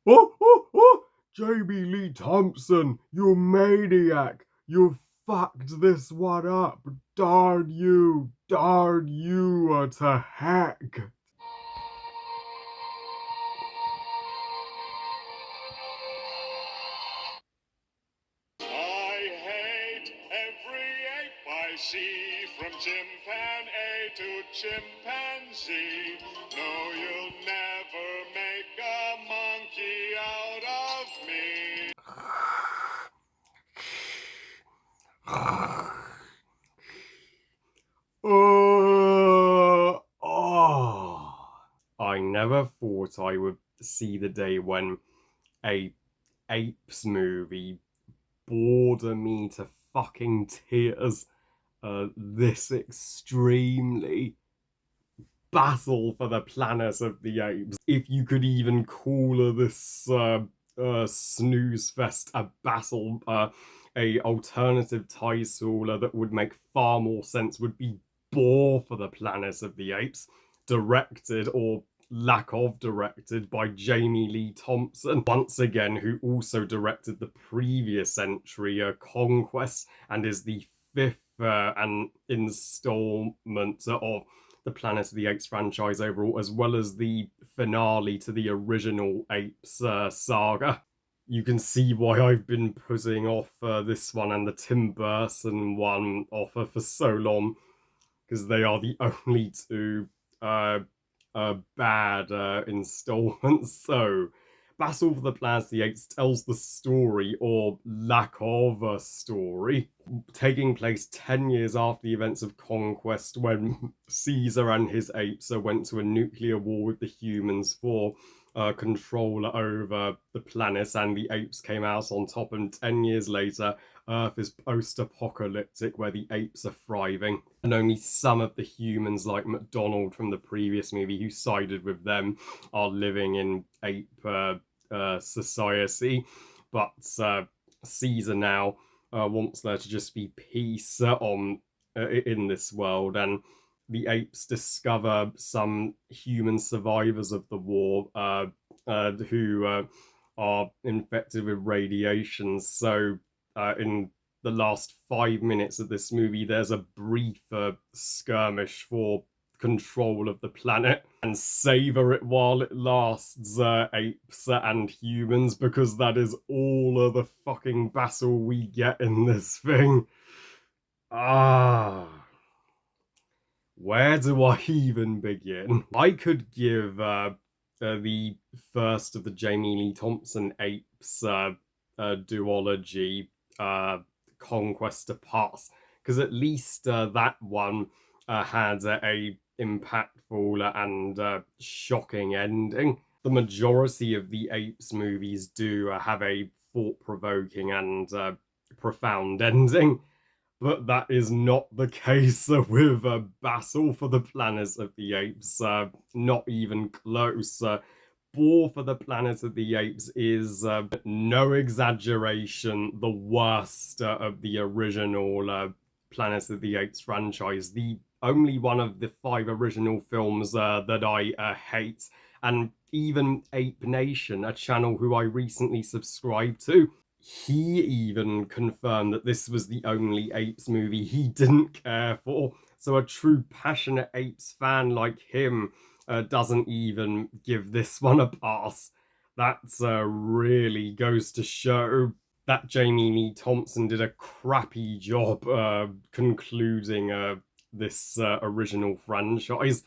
Oh, oh, oh! Jamie Lee Thompson, you maniac! You fucked this one up! Darn you! Darn you to heck! I hate every ape I see, from chimpanzee to chimpanzee. No, you'll never make a monkey out of me. Oh. I never thought I would see the day when a Apes movie bored me to fucking tears this extremely. Battle for the planet of the apes. If you could even call this snooze fest a battle, a alternative title that would make far more sense would be Bore for the Planet of the Apes, directed or lack of directed by Jamie Lee Thompson, once again, who also directed the previous entry, Conquest, and is the fifth installment of the Planet of the Apes franchise overall, as well as the finale to the original Apes saga. You can see why I've been putting off this one and the Tim Burton one offer for so long, because they are the only two bad installments. So, Battle for the Planet of the Apes tells the story, or lack of a story, taking place 10 years after the events of Conquest, when Caesar and his apes went to a nuclear war with the humans for control over the planet, and the apes came out on top. And 10 years later, Earth is post-apocalyptic, where the apes are thriving, and only some of the humans, like McDonald from the previous movie, who sided with them, are living in ape society. But Caesar now wants there to just be peace in this world, and the apes discover some human survivors of the war who are infected with radiation. So, in the last 5 minutes of this movie, there's a brief skirmish for control of the planet, and savor it while it lasts, apes and humans, because that is all of the fucking battle we get in this thing. Ah. Where do I even begin? I could give the first of the Jamie Lee Thompson Apes duology, Conquest a pass, because at least that one had a impactful and shocking ending. The majority of the Apes movies do have a thought-provoking and profound ending, but that is not the case with Battle for the Planet of the Apes. Not even close. Bore for the Planet of the Apes is, no exaggeration, the worst of the original Planet of the Apes franchise. The only one of the 5 original films that I hate. And even Ape Nation, a channel who I recently subscribed to, he even confirmed that this was the only Apes movie he didn't care for. So a true passionate Apes fan like him doesn't even give this one a pass. That really goes to show that Jamie Lee Thompson did a crappy job concluding this original franchise.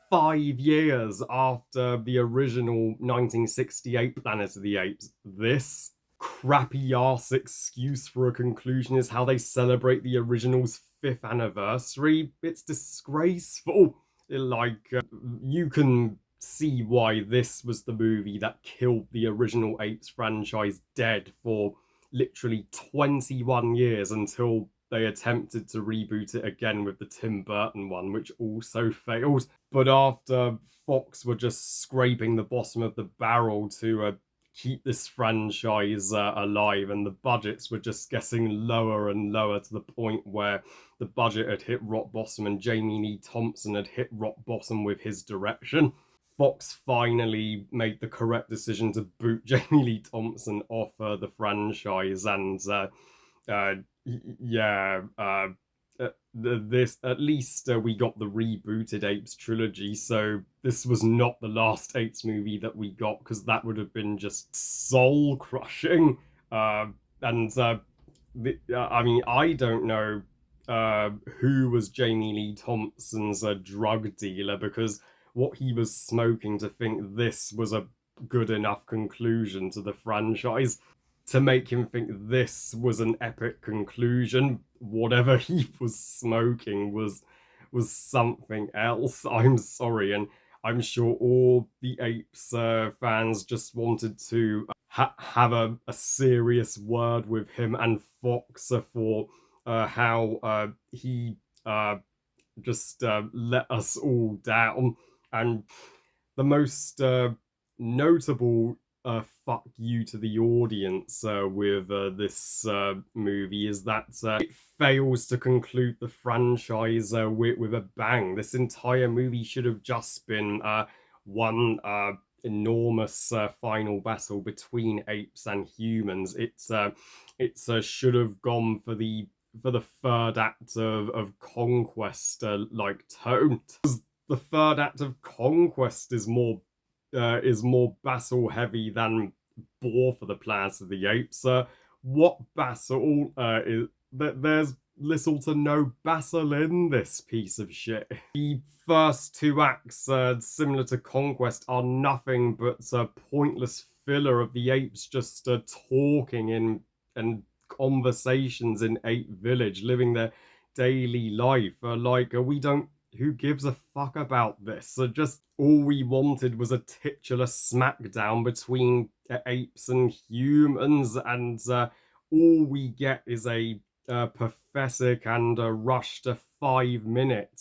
5 years after the original 1968 Planet of the Apes, this crappy ass excuse for a conclusion is how they celebrate the original's 5th anniversary. It's disgraceful. Like, you can see why this was the movie that killed the original Apes franchise dead for literally 21 years, until they attempted to reboot it again with the Tim Burton one, which also failed. But after Fox were just scraping the bottom of the barrel to keep this franchise alive, and the budgets were just getting lower and lower, to the point where the budget had hit rock bottom and Jamie Lee Thompson had hit rock bottom with his direction, Fox finally made the correct decision to boot Jamie Lee Thompson off the franchise, and uh, yeah, this at least we got the rebooted Apes trilogy. So this was not the last Apes movie that we got, because that would have been just soul crushing. And I mean, I don't know who was Jamie Lee Thompson's drug dealer, because what he was smoking to think this was a good enough conclusion to the franchise, to make him think this was an epic conclusion. Whatever he was smoking was something else. I'm sorry, and I'm sure all the Apes fans just wanted to have a serious word with him and Fox for how he just let us all down. And the most notable fuck you to the audience with this movie is that it fails to conclude the franchise with a bang. This entire movie should have just been one enormous final battle between apes and humans. It's should have gone for the third act of Conquest like tone. The third act of Conquest is more battle heavy than War for the Planet of the Apes. What battle is that? There's little to no battle in this piece of shit. The first two acts, similar to Conquest, are nothing but a pointless filler of the apes just talking in and conversations in Ape Village, living their daily life. We don't. Who gives a fuck about this? So just all we wanted was a titular smackdown between apes and humans, and all we get is a pathetic and rushed 5 minute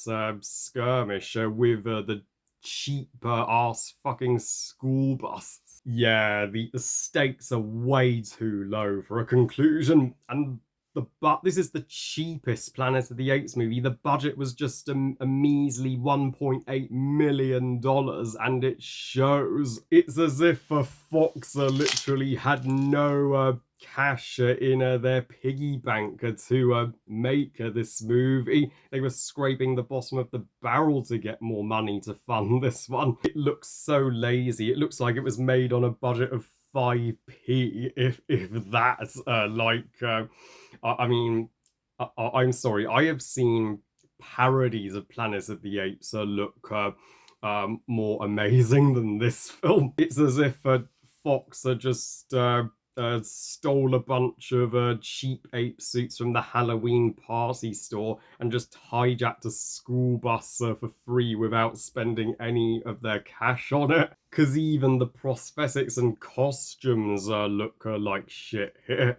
skirmish with the cheap ass fucking school bus. Yeah, the stakes are way too low for a conclusion, and this is the cheapest Planet of the Apes movie. The budget was just a measly $1.8 million, and it shows. It's as if Fox literally had no cash in their piggy bank to make this movie. They were scraping the bottom of the barrel to get more money to fund this one. It looks so lazy. It looks like it was made on a budget of 5p, if that's I mean, I'm sorry. I have seen parodies of Planet of the Apes look more amazing than this film. It's as if Fox just stole a bunch of cheap ape suits from the Halloween party store and just hijacked a school bus for free without spending any of their cash on it. Because even the prosthetics and costumes look like shit here.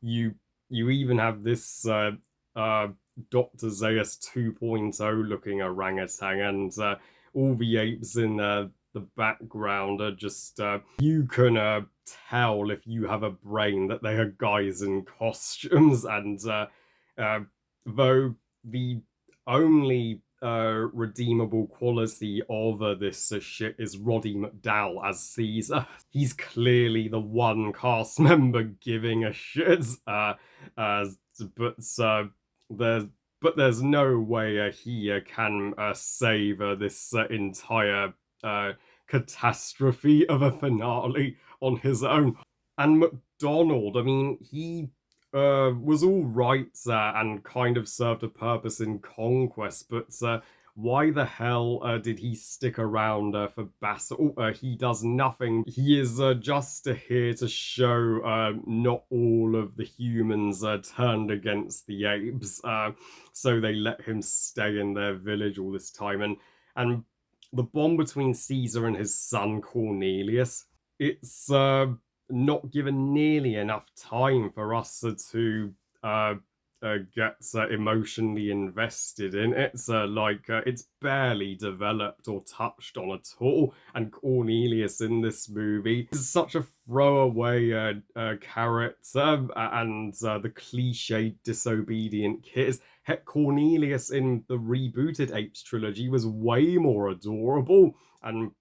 You you even have this Dr. Zaius 2.0 looking orangutan, and all the apes in the background are just you can tell if you have a brain that they are guys in costumes. And uh, though the only redeemable quality of this shit is Roddy McDowall as Caesar. He's clearly the one cast member giving a shit. Uh, but there's there's no way he can save this entire catastrophe of a finale on his own. And McDonald, I mean, he was all right and kind of served a purpose in Conquest, but why the hell did he stick around for Basil? He does nothing. He is just here to show not all of the humans turned against the apes, so they let him stay in their village all this time. And the bond between Caesar and his son Cornelius, it's not given nearly enough time for us to get emotionally invested in it. It's barely developed or touched on at all. And Cornelius in this movie is such a throwaway character, and the cliched disobedient kid. Heck, Cornelius in the rebooted Apes trilogy was way more adorable. and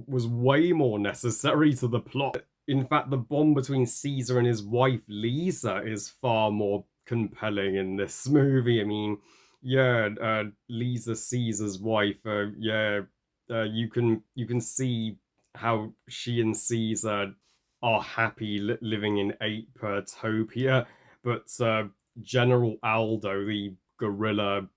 was way more necessary to the plot. In fact, the bond between Caesar and his wife Lisa is far more compelling in this movie. I mean, yeah, Lisa Caesar's wife. Yeah, you can see how she and Caesar are happy living in ape-topia, but General Aldo, the gorilla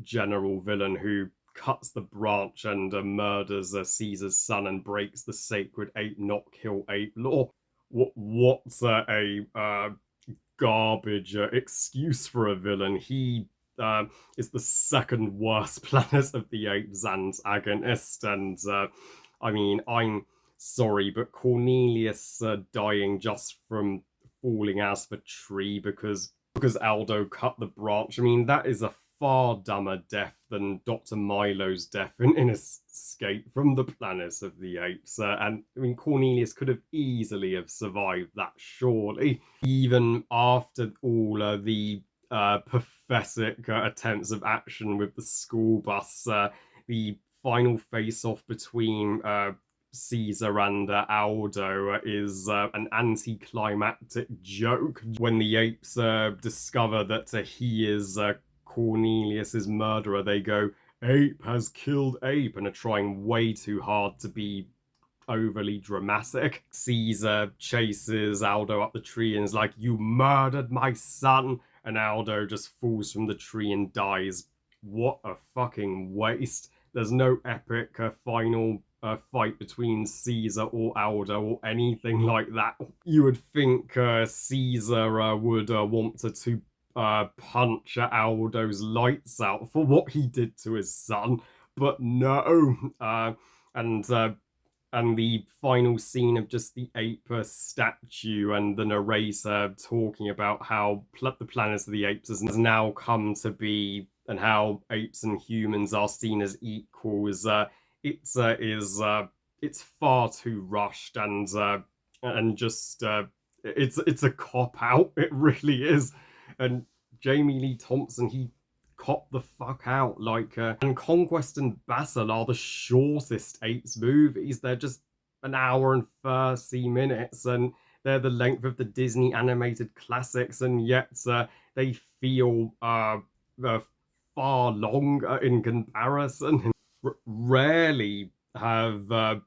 general villain who cuts the branch and murders Caesar's son and breaks the sacred ape not kill ape law. What's a garbage excuse for a villain? He uh, is the second worst Planet of the Apes antagonist, and I mean, I'm sorry, but Cornelius dying just from falling out of a tree because Aldo cut the branch. I mean, that is a far dumber death than Dr. Milo's death in Escape from the Planet of the Apes. And I mean, Cornelius could have easily have survived that, surely. Even after all the pathetic attempts of action with the school bus, the final face-off between Caesar and Aldo is an anticlimactic joke. When the apes discover that he is Cornelius's murderer, they go, "Ape has killed ape," and are trying way too hard to be overly dramatic. Caesar chases Aldo up the tree and is like, "You murdered my son," and Aldo just falls from the tree and dies. What a fucking waste. There's no epic final fight between Caesar or Aldo or anything like that. You would think Caesar would want to punch Aldo's lights out for what he did to his son, but no. And and the final scene of just the ape statue and the narrator talking about how the Planet of the Apes has now come to be and how apes and humans are seen as equals. It's far too rushed and just it's a cop out. It really is. And Jamie Lee Thompson, he cop the fuck out. And Conquest and Basel are the shortest Apes movies. They're just an hour and 30 minutes, and they're the length of the Disney animated classics, and yet they feel far longer in comparison. Rarely have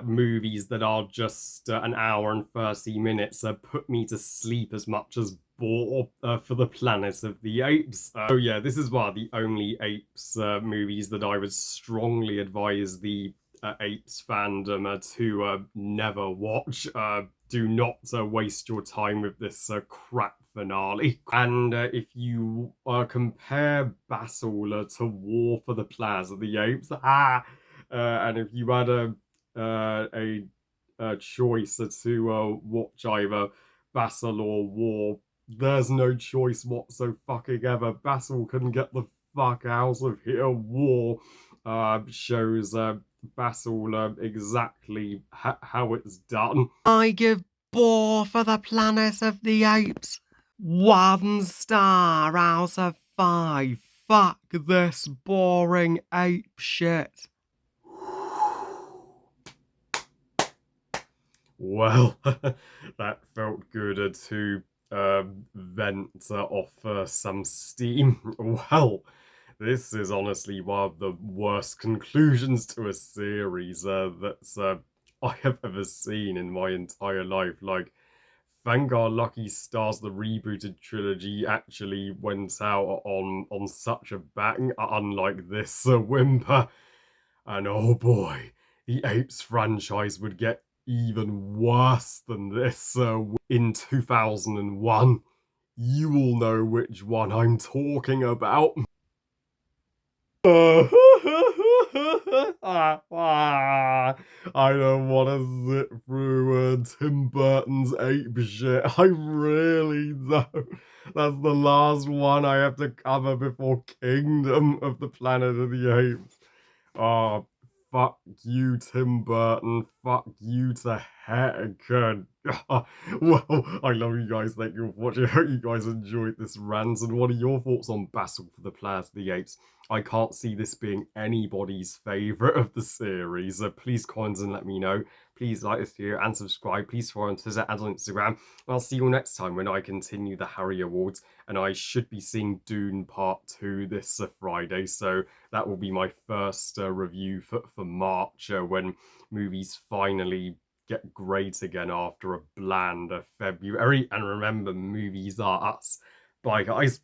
movies that are just an hour and 30 minutes put me to sleep as much as Boar for the Planet of the Apes. So yeah, this is one of the only Apes movies that I would strongly advise the Apes fandom to never watch. Do not waste your time with this crap finale. And if you compare Basel to War for the Planet of the Apes, and if you had a choice to watch either Basel or War, there's no choice whatsoever fucking ever. Basel can get the fuck out of here. War shows Basel exactly how it's done. I give Boar for the Planet of the Apes 1 star out of 5. Fuck this boring ape shit. Well, that felt good to vent off some steam. Well, this is honestly one of the worst conclusions to a series that I have ever seen in my entire life. Like, thank our lucky stars the rebooted trilogy actually went out on such a bang, unlike this Whimper. And oh boy, the Apes franchise would get even worse than this in 2001. You will know which one I'm talking about. I don't want to sit through Tim Burton's ape shit. I really don't. That's the last one I have to cover before Kingdom of the Planet of the Apes. Oh, fuck you, Tim Burton. Fuck you to heck. Well, I love you guys. Thank you for watching. I hope you guys enjoyed this rant. And what are your thoughts on Battle for the Planet of the Apes? I can't see this being anybody's favourite of the series. So please comment and let me know. Please like this video and subscribe. Please follow on Twitter and on Instagram. And I'll see you all next time when I continue the Harry Awards. And I should be seeing Dune Part 2 this Friday. So that will be my first review for March when movies finally get great again after a bland February. And remember, movies are us. Bye, guys.